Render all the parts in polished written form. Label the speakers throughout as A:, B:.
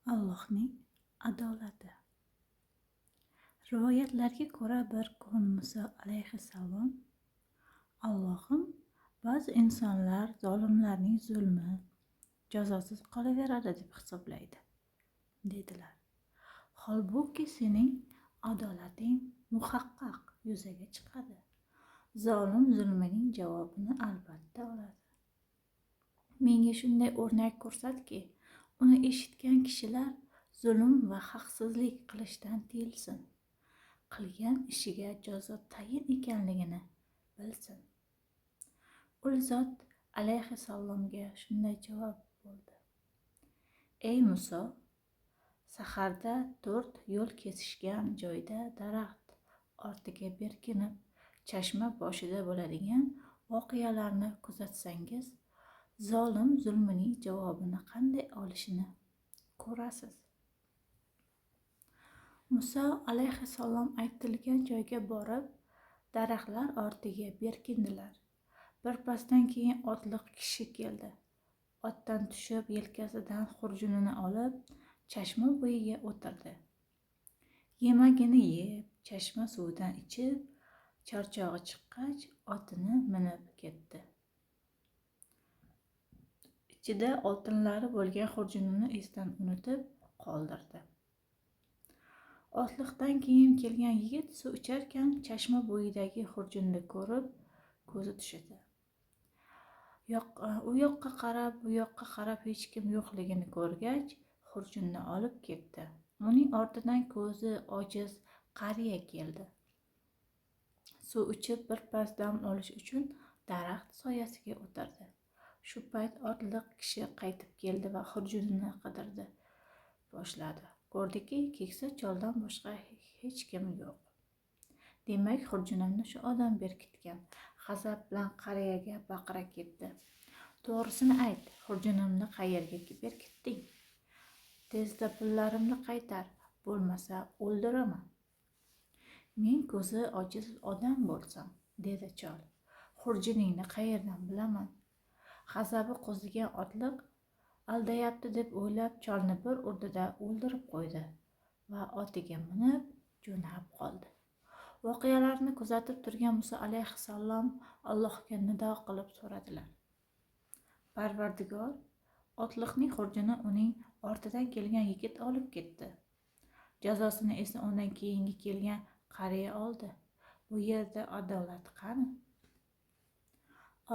A: Allohning adolati. Rivoyatlarga ko'ra bir kun Muso alayhissalom Allohim, ba'zi insonlar zolimlarning zulmi jazosiz qolaveradi deb hisoblaydi, dedilar. Holbuki sening adolating muhaqqaq yuzaga chiqadi. Zolim zulmining javobini albatta oladi. Menga shunday o'rnak ko'rsatki, uni eshitgan kishilar zulm va haqsizlik qilishdan tiyilsin, qilgan ishiga jazo tayin ekanligini bilsin. U zot alayhissalomga shunday javob bo'ldi: ey Muso, saharda 4 yo'l kesishgan joyda daraxt ortiga berkinib chashma boshida bo'ladigan voqealarni kuzatsangiz, zolim zulmining javobini qanday olishini ko'rasiz. Muso alayhissalom aytilgan joyga borib, daraxtlar ortiga berkindilar. Birpasdan keyin otliq kishi keldi. Otdan tushib, yelkasidan xurjunini olib, chashma bo'yiga o'tirdi. Yemagini yeb, chashma suvidan ichib, charchog'i chiqqach, otini minib ketdi. Ichida oltinlari bo'lgan xurjunini esdan unutib qoldirdi. Otliqdan keyin kelgan yigit suv icharkan, chashma bo'yidagi xurjunni ko'rib, ko'zi tushdi. U yoqqa qarab, bu yoqqa qarab hech kim yo'qligini ko'rgach, xurjunni olib ketdi. Uning ortidan ko'zi ojiz qariya keldi. Suv ichib birpas dam olish uchun daraxt soyasiga o'tirdi. Shu payt otliq kishi qaytib keldi va xurjunini qidirdi boshladi. Ko'rdiki, keksa choldan boshqa hech kim yo'q. Demak, xurjunimni shu odam berkitgan. G'azab bilan qariyaga baqira ketdi. To'g'risini ayt, xurjunimni qayerga berkitding? Tezda pullarimni qaytar, bo'lmasa o'ldiraman. Men ko'zi ojiz odam bo'lsam, dedi chol. Xurjuningni qayerdan bilaman? G'azabi qo'zigan otliq aldayapti deb o'ylab, cholni bir urdida o'ldirib qo'ydi va otiga minib jo'nab qoldi. Voqealarni kuzatib turgan Muso alayhissalom Allohga nido qilib so'radilar: Parvardigor, otliqning xurjuni uning ortidan kelgan yigit olib ketdi. Jazosini esa undan keyingi kelgan qariya oldi. Bu yerda adolat qani?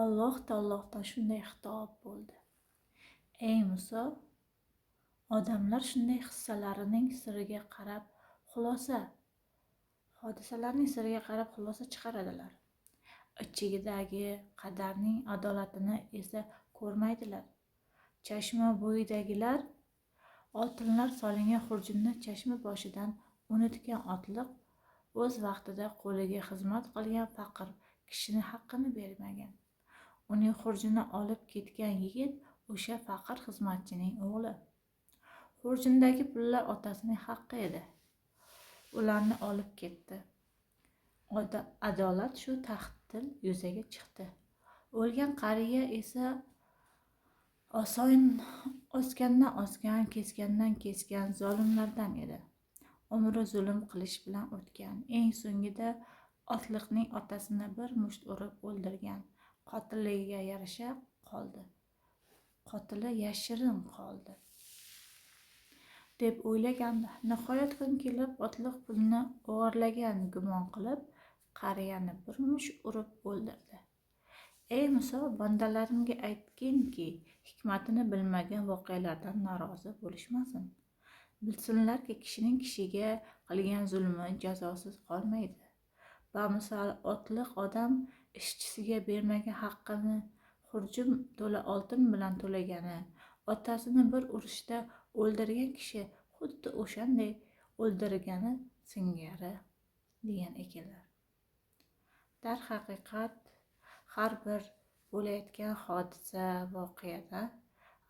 A: Alloh taolodan shunday xitob bo'ldi: ey Muso, odamlar shunday hodisalarning siriga qarab xulosa chiqaradilar. Ichidagi qadarning adolatini esa ko'rmaydilar. Chashma bo'yidagilar oltinlar solingan xurjunni chashma boshidan unutgan otliq o'z vaqtida qo'liga xizmat qilgan faqir kishini haqqini bermagan. Uning xurjuni olib ketgan yigit o'sha faqir xizmatchining o'g'li. Xurjundagi pullar otasining haqqi edi. Ularni olib ketdi. Adolat shu taxtil yuzaga chiqdi. O'lgan qariya esa osgandan kesgan zolimlardan edi. Umri zulm qilish bilan o'tgan. Eng so'ngida otliqning otasini bir musht urib o'ldirgan. Qotiliga yarasha qoldi. Qotili yashirin qoldi deb o'ylagandi. Nihoyat kun kelib, otliq pulni o'g'irlagan gumon qilib, qariyani bir musht urib o'ldirdi. Ey Muso, bandalarimga aytginki, hikmatini bilmagan voqealardan norozi bo'lishmasin. Bilsinlarki, kishining kishiga qilgan zulmi jazosiz qolmaydi. Bamisal otliq odam ishchisiga bermagan haqqini xurjun to'la oltin bilan to'lagani, otasini bir urishda o'ldirgan kishi xuddi o'shanday o'ldirgani singari degan ekanlar. Darhaqiqat, har bir bo'layotgan hodisa, voqeada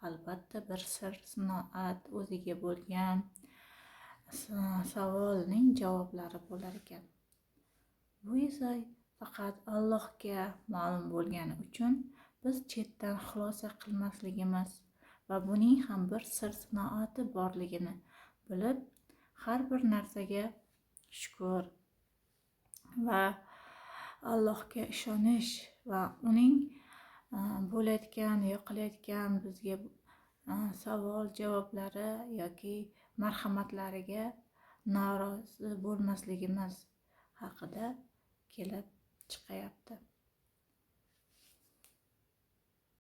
A: albatta bir sir, sinoat, o'ziga bo'lgan savolning javoblari bo'lar ekan. Bu esa faqat Allohga ma'lum bo'lgani uchun biz chetdan xulosa qilmasligimiz va buning ham bir sir sinoati borligini bilib, har bir narsaga shukr va Allohga ishonish va uning bo'layotgan, qilayotgan bizga savol javoblari yoki marhamatlariga norozi bo'lmasligimiz haqida kelib chiqayapti.